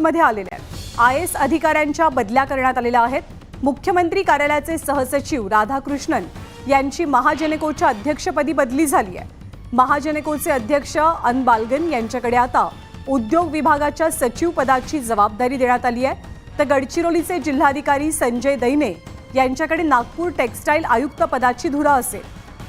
नागपूरमध्ये आलेले आहेत। IAS अधिकाऱ्यांच्या बदल्या करण्यात आलेल्या आहेत। मुख्यमंत्री कार्यालयाचे सहसचिव राधाकृष्णन यांची महाजनेकोच्या अध्यक्षपदी बदली झाली आहे। महाजनेकोचे अध्यक्ष अन बालगन यांच्याकडे आता उद्योग विभागाच्या सचिव पदाची जबाबदारी देण्यात आली आहे। तर गडचिरोलीचे जिल्हाधिकारी संजय दैने यांच्याकडे नागपूर टेक्सटाईल आयुक्त पदाची धुरा असेल।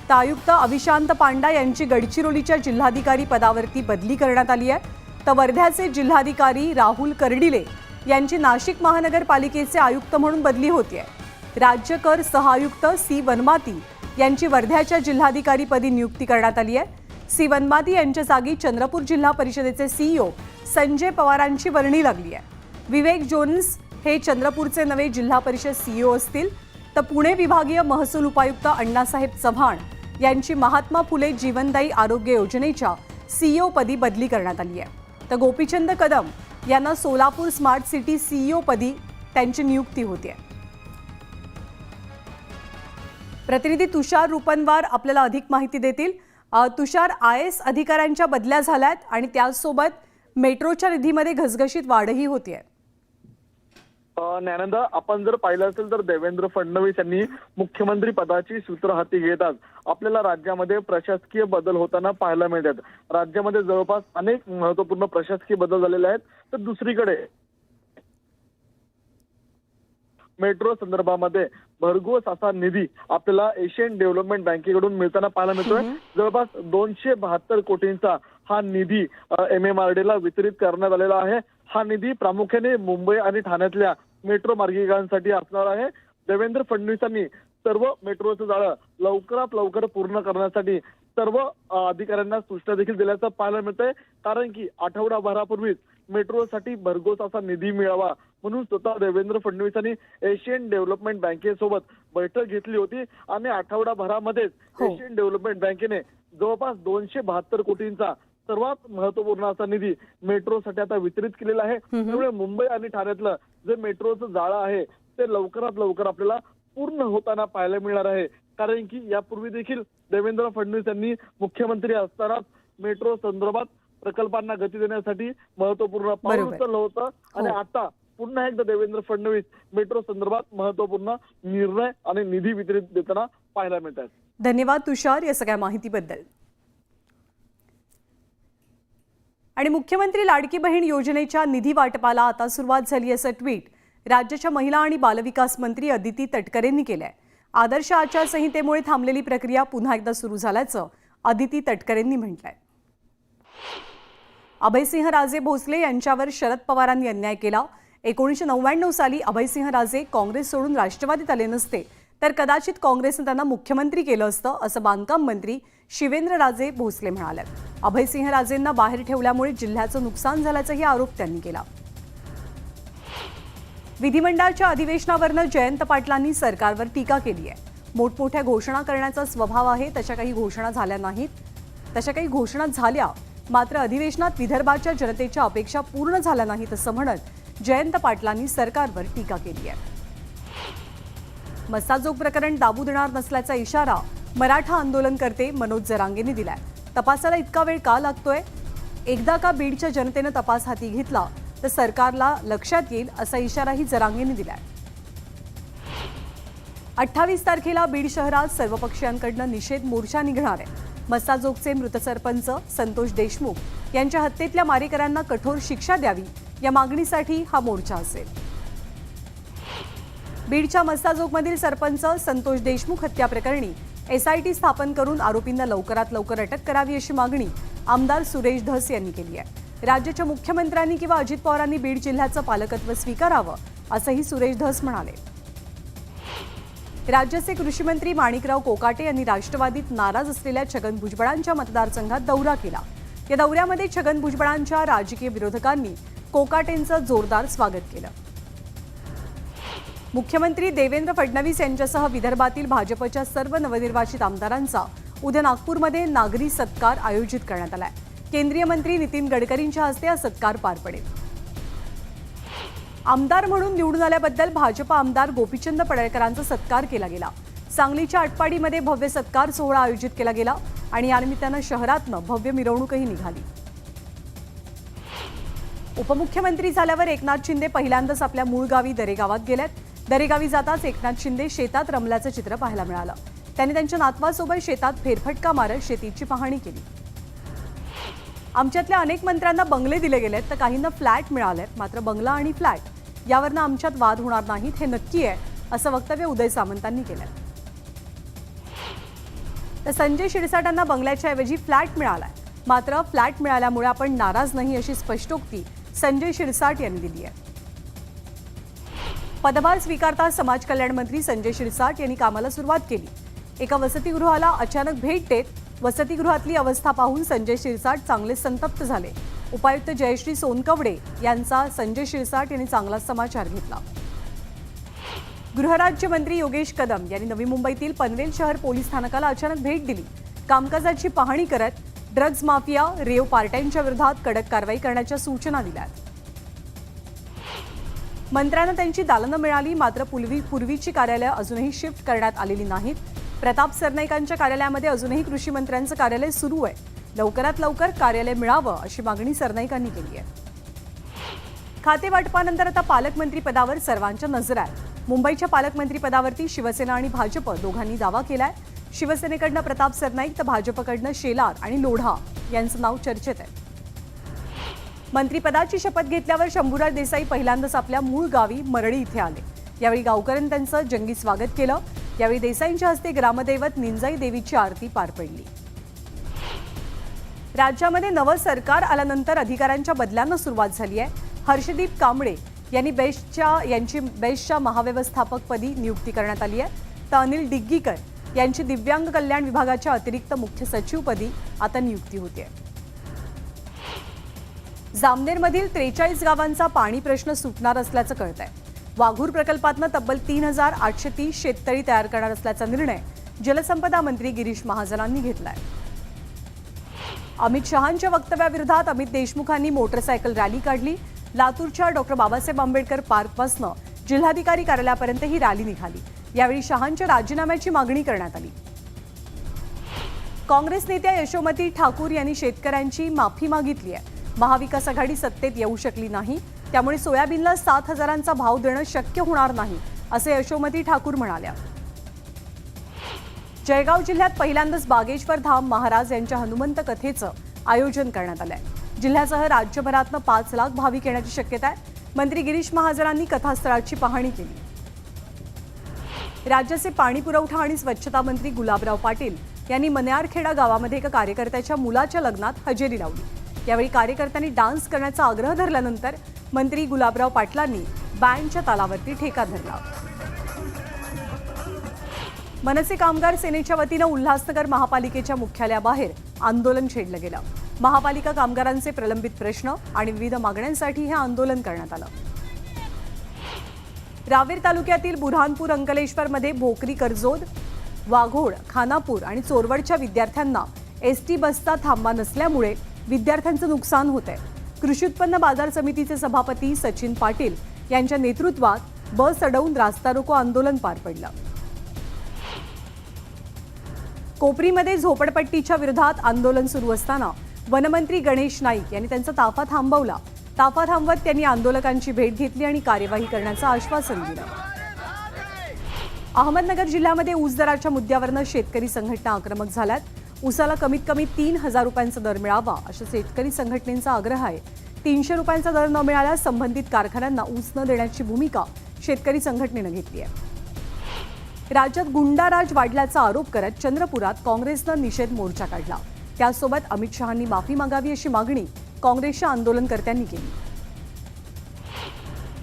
तर आयुक्त अविशांत पांडा यांची गडचिरोलीच्या जिल्हाधिकारी पदावरती बदली करण्यात आली आहे। तर वर्ध्याचे जिल्हाधिकारी राहुल कर्डिले यांची नाशिक महानगरपालिकेचे आयुक्त म्हणून बदली होती आहे। राज्य कर सहआयुक्त सी वनमाती यांची वर्ध्याच्या जिल्हाधिकारीपदी नियुक्ती करण्यात आली आहे। सी वनमाती यांच्या जागी चंद्रपूर जिल्हा परिषदेचे CEO संजय पवारांची वर्णी लागली आहे। विवेक जोन्स हे चंद्रपूरचे नवे जिल्हा परिषद CEO असतील। तर पुणे विभागीय महसूल उपायुक्त अण्णासाहेब चव्हाण यांची महात्मा फुले जीवनदायी आरोग्य योजनेच्या CEO पदी बदली करण्यात आली आहे। तर गोपीचंद कदम यांना सोलापूर स्मार्ट सिटी CEO पदी त्यांची नियुक्ती होती आहे। प्रतिनिधी तुषार रुपनवार आपल्याला अधिक माहिती देतील। तुषार, IAS अधिकाऱ्यांच्या बदल्या झाल्यात आणि त्यासोबत मेट्रोच्या निधीमध्ये घसघशीत वाढही होतीये। ज्ञानंदा, आपण जर पाहिलं असेल तर देवेंद्र फडणवीस यांनी मुख्यमंत्री पदाची सूत्र हाती घेतात आपल्याला राज्यामध्ये प्रशासकीय बदल होताना पाहायला मिळतात। राज्यामध्ये जवळपास अनेक महत्त्वपूर्ण प्रशासकीय बदल झालेले आहेत। तर दुसरीकडे मेट्रो संदर्भामध्ये भरघोस असा निधी आपल्याला एशियन डेव्हलपमेंट बँकेकडून मिळताना पाहायला मिळतोय। जवळपास 272 कोटींचा हा निधी MMRD ला वितरित करण्यात आलेला आहे। हा निधी प्रामुख्याने मुंबई आणि ठाण्यातल्या मेट्रो मार्गिकांसाठी असणार आहे। देवेंद्र फडणवीसांनी सर्व मेट्रोचं जाळं लवकरात लवकर पूर्ण करण्यासाठी सर्व अधिकाऱ्यांना सूचना देखील दिल्याचं पाहायला मिळतंय। कारण की आठवडाभरापूर्वीच मेट्रोसाठी भरघोस असा निधी मिळावा म्हणून स्वतः देवेंद्र फडणवीसांनी एशियन डेव्हलपमेंट बँकेसोबत बैठक घेतली होती आणि आठवडाभरामध्येच एशियन डेव्हलपमेंट बँकेने जवळपास 272 कोटींचा सर्वात महत्त्वपूर्ण असा निधी मेट्रोसाठी आता वितरित केलेला आहे। त्यामुळे मुंबई आणि ठाण्यातलं जे मेट्रोचं जाळं आहे ते लवकरात लवकर आपल्याला पूर्ण होताना पाहायला मिळणार आहे। कारण की यापूर्वी देखील देवेंद्र फडणवीस यांनी मुख्यमंत्री असतानाच मेट्रो संदर्भात प्रकल्पांना गती देण्यासाठी महत्त्वपूर्ण पाऊल उचललं होतं आणि आता पुन्हा एकदा देवेंद्र फडणवीस मेट्रो संदर्भात महत्त्वपूर्ण निर्णय आणि निधी वितरित देताना पाहायला मिळतात। धन्यवाद तुषार या सगळ्या माहितीबद्दल। आणि मुख्यमंत्री लाडकी बहीण योजनेच्या निधी वाटपाला आता सुरुवात झाली असं ट्विट राज्याच्या महिला आणि बालविकास मंत्री अदिती तटकरेंनी केलंय। आदर्श आचारसंहितेमुळे थांबलेली प्रक्रिया पुन्हा एकदा सुरू झाल्याचं अदिती तटकरेंनी म्हटलंय। अभयसिंह राजे भोसले यांच्यावर शरद पवारांनी अन्याय केला। 1999 साली अभयसिंह राजे काँग्रेस सोडून राष्ट्रवादीत आले नसते तर कदाचित काँग्रेसने त्यांना मुख्यमंत्री केलं असतं असं बांधकाम मंत्री शिवेंद्रराजे भोसले म्हणाले। अभयसिंह राजेंना बाहेर ठेवल्यामुळे जिल्ह्याचं नुकसान झाल्याचाही आरोप त्यांनी केला। विधिमंडळाच्या अधिवेशनावरनं जयंत पाटलांनी सरकारवर टीका केली आहे। मोठमोठ्या घोषणा करण्याचा स्वभाव आहे, तशा काही घोषणा झाल्या नाहीत। तशा काही घोषणा झाल्या मात्र अधिवेशनात विदर्भाच्या जनतेच्या अपेक्षा पूर्ण झाल्या नाहीत असं म्हणत जयंत पाटलांनी सरकारवर टीका केली आहे। मस्साजोग प्रकरण दाबू देणार नसल्याचा इशारा मराठा आंदोलनकर्ते मनोज जरांगेंनी दिलाय। तपासाला इतका वेळ का लागतोय? एकदा का बीडच्या जनतेने तपास हाती घेतला तर सरकारला लक्षात येईल असा इशाराही जरांगेंनी दिलाय। 28 तारखेला बीड शहरात सर्वपक्षीयांकडून निषेध मोर्चा निघणार आहे। मस्साजोगचे मृत सरपंच संतोष देशमुख यांच्या हत्येतल्या मारेकऱ्यांना कठोर शिक्षा द्यावी या मागणीसाठी हा मोर्चा असेल। बीडच्या मस्साजोगमधील सरपंच संतोष देशमुख हत्या प्रकरणी SIT स्थापन करून आरोपींना लवकरात लवकर अटक करावी अशी मागणी आमदार सुरेश धस यांनी केली आहे। राज्याच्या मुख्यमंत्र्यांनी किंवा अजित पवारांनी बीड जिल्ह्याचं पालकत्व स्वीकारावं असंही सुरेश धस म्हणाले। राज्याचे कृषी मंत्री माणिकराव कोकाटे यांनी राष्ट्रवादीत नाराज असलेल्या छगन भुजबळांच्या मतदारसंघात दौरा केला। या दौऱ्यामध्ये छगन भुजबळांच्या राजकीय विरोधकांनी कोकाटेंचं जोरदार स्वागत केलं। मुख्यमंत्री देवेंद्र फडणवीस यांच्यासह विदर्भातील भाजपच्या सर्व नवनिर्वाचित आमदारांचा उद्या नागपूरमध्ये नागरी सत्कार आयोजित करण्यात आलाय। केंद्रीय मंत्री नितीन गडकरींच्या हस्ते हा सत्कार पार पडेल। आमदार म्हणून निवडून आल्याबद्दल भाजप आमदार गोपीचंद पडळकरांचा सत्कार केला गेला। सांगलीच्या आटपाडीमध्ये भव्य सत्कार सोहळा आयोजित केला गेला आणि या निमित्तानं शहरातनं भव्य मिरवणूकही निघाली। उपमुख्यमंत्री झाल्यावर एकनाथ शिंदे पहिल्यांदाच आपल्या मूळ गावी दरेगावात गेलेत. दरेगावी जाताच एकनाथ शिंदे शेतात रमल्याचं चित्र पाहायला मिळालं. त्यांनी त्यांच्या नातवासोबत शेतात फेरफटका मारत शेतीची पाहणी केली. आमच्यातल्या अनेक मंत्र्यांना बंगले दिले गेलेत तर काहींना फ्लॅट मिळालेत. मात्र बंगला आणि फ्लॅट यावरनं आमच्यात वाद होणार नाहीत हे नक्की आहे, असं वक्तव्य उदय सामंतांनी केलं. तर संजय शिरसाटांना बंगल्याच्या ऐवजी फ्लॅट मिळालाय. मात्र फ्लॅट मिळाल्यामुळे आपण नाराज नाही अशी स्पष्टोक्ती संजय शिरसाट यांनी दिली आहे. पदभार स्वीकारता समाज कल्याण मंत्री संजय शिरसाट यांनी कामाला सुरुवात केली. एका वसतिगृहाला अचानक भेट देत वसतिगृहातली अवस्था पाहून संजय शिरसाट चांगले संतप्त झाले. उपायुक्त जयश्री सोनकवडे यांचा संजय शिरसाट यांनी चांगला समाचार घेतला. गृहराज्यमंत्री योगेश कदम यांनी नवी मुंबईतील पनवेल शहर पोलीस स्थानकाला अचानक भेट दिली. कामकाजाची पाहणी करत ड्रग्ज माफिया, रेव पार्ट्यांच्या विरोधात कडक कारवाई करण्याच्या सूचना दिल्या. मंत्र्यांना त्यांची दालनं मिळाली. मात्र पूर्वीची कार्यालय अजूनही शिफ्ट करण्यात आलेली नाहीत. प्रताप सरनाईकांच्या कार्यालयामध्ये अजूनही कृषी मंत्र्यांचं कार्यालय सुरू आहे. लवकरात लवकर कार्यालय मिळावं अशी मागणी सरनाईकांनी केली आहे. खाते वाटपानंतर आता पालकमंत्री पदावर सर्वांच्या नजर आहे. मुंबईच्या पालकमंत्री पदावरती शिवसेना आणि भाजप दोघांनी दावा केलाय. शिवसेनेकडनं प्रताप सरनाईक तर भाजपकडनं शेलार आणि लोढा यांचं नाव चर्चेत आहे. मंत्रीपदाची शपथ घेतल्यावर शंभूराज देसाई पहिल्यांदाच आपल्या मूळ गावी मरळी इथे आले. यावेळी गावकऱ्यांनी त्यांचं जंगी स्वागत केलं. यावेळी देसाईंच्या हस्ते ग्रामदैवत निंजाई देवीची आरती पार पडली. राज्यामध्ये नवं सरकार आल्यानंतर अधिकाऱ्यांच्या बदल्यांना सुरुवात झाली आहे. हर्षदीप कांबळे यांची बेस्टच्या महाव्यवस्थापकपदी नियुक्ती करण्यात आली आहे. तर अनिल डिग्गीकर यांची दिव्यांग कल्याण विभागाच्या अतिरिक्त मुख्य सचिवपदी आता नियुक्ती होते. जामनेरमधील 43 गावांचा पाणी प्रश्न सुटणार असल्याचं कळतंय. वाघूर प्रकल्पातनं तब्बल 3830 शेततळी तयार करणार असल्याचा निर्णय जलसंपदा मंत्री गिरीश महाजनांनी घेतलाय. अमित शहांच्या वक्तव्याविरोधात अमित देशमुखांनी मोटरसायकल रॅली काढली. लातूरच्या डॉ. बाबासाहेब आंबेडकर पार्कपासून जिल्हाधिकारी कार्यालयापर्यंत ही रॅली निघाली. यावेळी शहांच्या राजीनाम्याची मागणी करण्यात आली. काँग्रेस नेत्या यशोमती ठाकूर यांनी शेतकऱ्यांची माफी मागितली आहे. महाविकास आघाडी सत्तेत येऊ शकली नाही, त्यामुळे सोयाबीनला 7,000चा भाव देणं शक्य होणार नाही, असे यशोमती ठाकूर म्हणाल्या. जळगाव जिल्ह्यात पहिल्यांदाच बागेश्वर धाम महाराज यांच्या हनुमंत कथेचं आयोजन करण्यात आलंय. जिल्ह्यासह राज्यभरातनं 5 लाख भाविक येण्याची शक्यता आहे. मंत्री गिरीश महाजनांनी कथास्थळाची पाहणी केली. राज्याचे पाणी पुरवठा आणि स्वच्छता मंत्री गुलाबराव पाटील यांनी मन्यारखेडा गावामध्ये एका कार्यकर्त्याच्या मुलाच्या लग्नात हजेरी लावली. यावेळी कार्यकर्त्यांनी डान्स करण्याचा आग्रह धरल्यानंतर मंत्री गुलाबराव पाटलांनी बँडच्या तालावरती ठेका धरला. मनसे कामगार सेनेच्या वतीनं उल्हासनगर महापालिकेच्या मुख्यालयाबाहेर आंदोलन छेडलं गेलं. महापालिका कामगारांचे प्रलंबित प्रश्न आणि विविध मागण्यांसाठी हे आंदोलन करण्यात आलं. रावेर तालुक्यातील बुऱ्हाणपूर अंकलेश्वरमध्ये भोकरी, कर्जोद, वाघोड, खानापूर आणि चोरवडच्या विद्यार्थ्यांना एसटी बसचा थांबा नसल्यामुळे विद्यार्थ्यांचं नुकसान होत आहे. कृषी उत्पन्न बाजार समितीचे सभापती सचिन पाटील यांच्या नेतृत्वात बस अडवून रास्ता रोको आंदोलन पार पडलं. कोपरीमध्ये झोपडपट्टीच्या विरोधात आंदोलन सुरू असताना वनमंत्री गणेश नाईक यांनी त्यांचा ताफा थांबवला. ताफा थांबवत त्यांनी आंदोलकांची भेट घेतली आणि कार्यवाही करण्याचं आश्वासन दिलं. अहमदनगर जिल्ह्यामध्ये ऊस दराच्या मुद्द्यावरनं शेतकरी संघटना आक्रमक झाल्यात. ऊसाला कमीत कमी 3,000 रुपयांचा दर मिळावा अशा शेतकरी संघटनेचा आग्रह आहे. 300 रुपयांचा दर न मिळाल्यास संबंधित कारखान्यांना ऊस न देण्याची भूमिका शेतकरी संघटनेनं घेतली आहे. राज्यात गुंडाराज वाढल्याचा आरोप करत चंद्रपुरात काँग्रेसनं निषेध मोर्चा काढला. त्यासोबत अमित शहांनी माफी मागावी अशी मागणी काँग्रेसच्या आंदोलनकर्त्यांनी केली.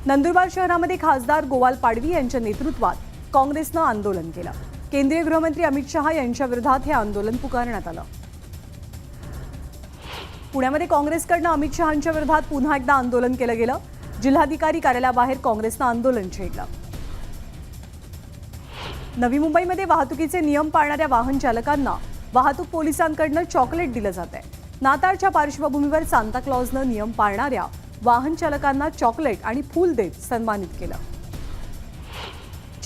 नंदुरबार शहरामध्ये खासदार गोवाल पाडवी यांच्या नेतृत्वात काँग्रेसनं आंदोलन केलं. केंद्रीय गृहमंत्री अमित शहा यांच्या विरोधात हे आंदोलन पुकारण्यात आलं. पुण्यामध्ये काँग्रेसकडनं अमित शहांच्या विरोधात पुन्हा एकदा आंदोलन केलं गेलं. जिल्हाधिकारी कार्यालयाबाहेर काँग्रेसनं आंदोलन छेडलं. नवी मुंबईमध्ये वाहतुकीचे नियम पाळणाऱ्या वाहन चालकांना वाहतूक पोलिसांकडनं चॉकलेट दिलं जात आहे. नाताळच्या पार्श्वभूमीवर सांता क्लॉजनं नियम पाळणाऱ्या वाहन चालकांना चॉकलेट आणि फूल देत सन्मानित केलं.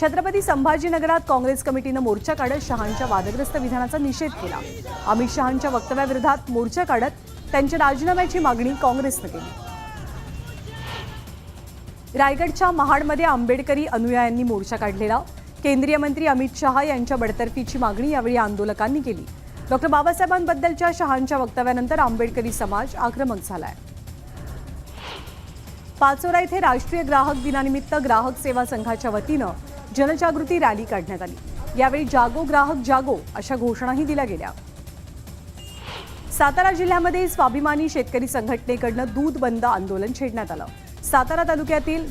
छत्रपती संभाजीनगरात काँग्रेस कमिटीनं मोर्चा काढत शहांच्या वादग्रस्त विधानाचा निषेध केला. अमित शहांच्या वक्तव्याविरोधात मोर्चा काढत त्यांच्या राजीनाम्याची मागणी काँग्रेसनं केली. रायगडच्या महाडमध्ये आंबेडकरी अनुयायांनी मोर्चा काढलेला. केंद्रीय मंत्री अमित शहा यांच्या बडतर्फीची मागणी यावेळी आंदोलकांनी केली. डॉक्टर बाबासाहेबांबद्दलच्या शहांच्या वक्तव्यानंतर आंबेडकरी समाज आक्रमक झालाय. पाचोरा येथे राष्ट्रीय ग्राहक दिनानिमित्त ग्राहक सेवा संघाच्या वतीनं जनजागृती रॅली काढण्यात आली. यावेळी जागो ग्राहक जागो अशा घोषणाही दिल्या गेल्या. सातारा जिल्ह्यामध्ये स्वाभिमानी शेतकरी संघटनेकडनं दूध बंद आंदोलन छेडण्यात आलं. सातारा तालुक्यातील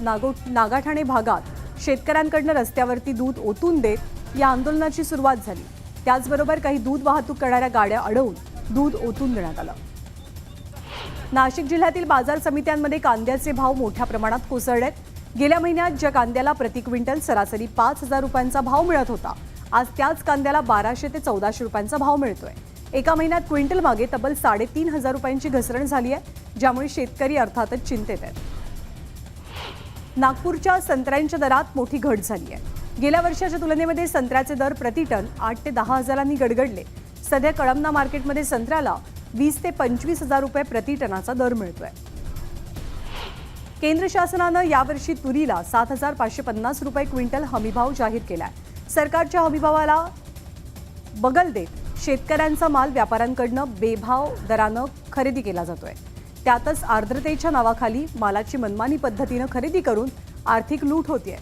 नागाठाणे भागात शेतकऱ्यांकडनं रस्त्यावरती दूध ओतून देत या आंदोलनाची सुरुवात झाली. त्याचबरोबर काही दूध वाहतूक करणाऱ्या गाड्या अडवून दूध ओतून देण्यात आलं. नाशिक जिल्ह्यातील बाजार समित्यांमध्ये कांद्याचे भाव मोठ्या प्रमाणात कोसळलेत. गेल्या महिन्यात ज्या कांद्याला प्रति क्विंटल सरासरी 5,000 रुपयांचा भाव मिळत होता, आज त्याच कांद्याला 1,200 ते 1,400 रुपयांचा भाव मिळतोय. एका महिन्यात क्विंटल मागे तब्बल 3,500 रुपयांची घसरण झाली आहे, ज्यामुळे शेतकरी अर्थातच चिंतेत आहेत. नागपूरच्या संत्र्यांच्या दरात मोठी घट झाली आहे. गेल्या वर्षाच्या तुलनेमध्ये संत्र्याचे दर प्रति टन 8 ते 10 हजारांनी गडगडले. सध्या कळमना मार्केटमध्ये संत्र्याला 20 ते 25 हजार रुपये प्रति टनाचा दर मिळतोय. केंद्र शासनानं यावर्षी तुरीला 7,550 रुपये क्विंटल हमीभाव जाहीर केलाय. सरकारच्या हमीभावाला बगल देत शेतकऱ्यांचा माल व्यापाऱ्यांकडनं बेभाव दरानं खरेदी केला जातोय. त्यातच आर्द्रतेच्या नावाखाली मालाची मनमानी पद्धतीनं खरेदी करून आर्थिक लूट होतीये.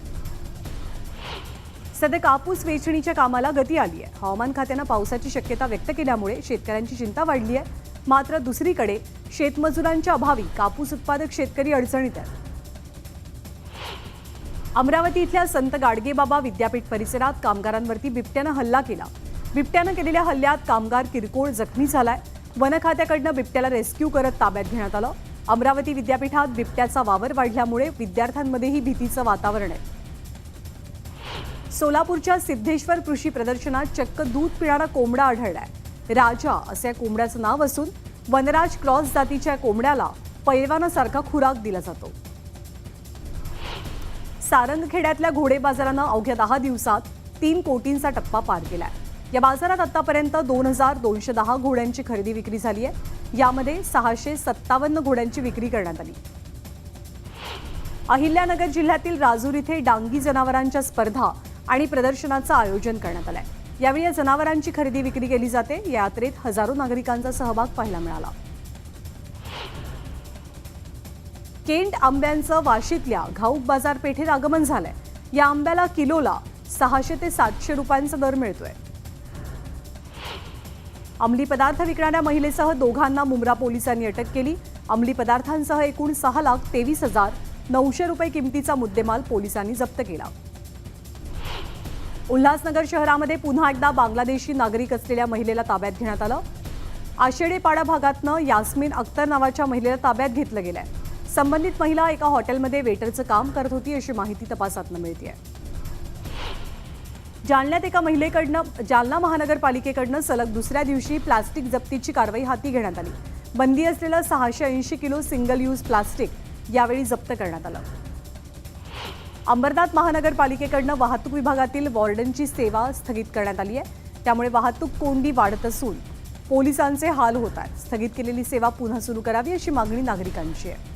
सध्या कापूस वेचणीच्या कामाला गती आली आहे. हवामान खात्यानं पावसाची शक्यता व्यक्त केल्यामुळे शेतकऱ्यांची चिंता वाढली आहे. मात्र दुसरीकडे शेतमजुरांच्या अभावी कापूस उत्पादक शेतकरी अडचणीत आहेत. अमरावती इथल्या संत गाडगेबाबा विद्यापीठ परिसरात कामगारांवरती बिबट्यानं हल्ला केला. बिबट्यानं केलेल्या हल्ल्यात कामगार किरकोळ जखमी झालाय. वन खात्याकडनं बिबट्याला रेस्क्यू करत ताब्यात घेण्यात आलं. अमरावती विद्यापीठात बिबट्याचा वावर वाढल्यामुळे विद्यार्थ्यांमध्येही भीतीचं वातावरण आहे. सोलापूरच्या सिद्धेश्वर कृषी प्रदर्शनात चक्क दूध पिणारा कोंबडा आढळलाय. राजा असे या कोंबड्याचं नाव असून वनराज क्रॉस जातीच्या कोंबड्याला पैलवानासारखा खुराक दिला जातो. सारंगखेड्यातल्या घोडे बाजारानं अवघ्या 10 दिवसात 3 कोटींचा टप्पा पार केलाय. या बाजारात आतापर्यंत 2,210 घोड्यांची खरेदी विक्री झाली आहे. यामध्ये 657 घोड्यांची विक्री करण्यात आली. अहिल्यानगर जिल्ह्यातील राजूर इथे डांगी जनावरांच्या स्पर्धा आणि प्रदर्शनाचं आयोजन करण्यात आलंय. यावेळी या जनावरांची खरेदी विक्री केली जाते. या यात्रेत हजारो नागरिकांचा सहभाग पाहायला मिळाला. केंट आंब्यांचं वाशीतल्या घाऊक बाजारपेठेत आगमन झालंय. या आंब्याला किलोला 600 ते 700 रुपयांचा दर मिळतोय. अंमली पदार्थ विकणाऱ्या महिलेसह दोघांना मुंब्रा पोलिसांनी अटक केली. अंमली पदार्थांसह एकूण 6,23,900 रुपये किमतीचा मुद्देमाल पोलिसांनी जप्त केला. उल्हासनगर शहरामध्ये पुन्हा एकदा बांगलादेशी नागरिक असलेल्या महिलेला ताब्यात घेण्यात आलं. आशेडेपाडा भागातनं यास्मिन अख्तर नावाच्या महिलेला ताब्यात घेतलं गेलंय. संबंधित महिला एका हॉटेलमध्ये वेटरचं काम करत होती अशी माहिती तपासातनं मिळतेय. जालन्यात एका महिलेकडनं जालना महानगरपालिकेकडनं सलग दुसऱ्या दिवशी प्लास्टिक जप्तीची कारवाई हाती घेण्यात आली. बंदी असलेलं 680 किलो सिंगल यूज प्लास्टिक यावेळी जप्त करण्यात आलं. अंबरनाथ महानगरपालिकेकडनं वाहतूक विभागातील वॉर्डनची सेवा स्थगित करण्यात आली आहे. त्यामुळे वाहतूक कोंडी वाढत असून पोलिसांचे हाल होत आहेत. स्थगित केलेली सेवा पुन्हा सुरू करावी अशी मागणी नागरिकांची आहे.